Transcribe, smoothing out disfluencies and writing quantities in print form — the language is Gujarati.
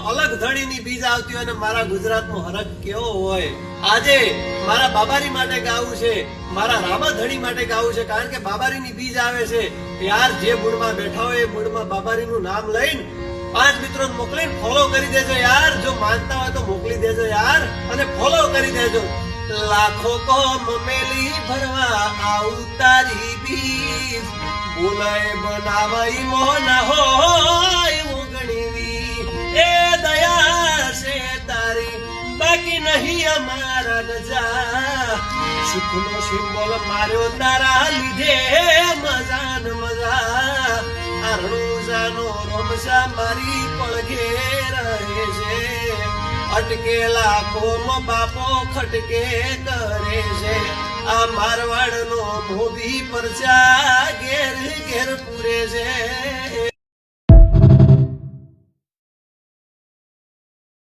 અલગ ધણીની બીજ આવતી હોય અને મારા ગુજરાતનો હરખ કેવો હોય। આજે મારા બાબારી માટે ગાવું છે, મારા રામાધણી માટે ગાવું છે, કારણ કે બાબારીની બીજ આવે છે। યાર જે મૂળમાં બેઠા હોય એ મૂળમાં બાબારીનું નામ લઈને 5 મિત્રોને મોકલીને ફોલો કરી દેજો યાર। જો માનતા હોય તો મોકલી દેજો યાર અને ફોલો કરી દેજો। લાખો કોમ મેલી ભરવા આવું તારી બીજ, બોલાય બનાવાઈ મોના હોય ઉગણીવી। એ દયા છે તારી બાકી નહીં અમારા નજા, સુખનો સિમ્બોલ માર્યો તારા લીધે મજા ન મજા। અરણુજાનો રમસા મારી પડઘે રહે છે, અટકેલા કોમ બાપો ખટકે કરે છે। આ મારવાડનો મોભી પરચા ઘેર ઘેર પૂરે છે।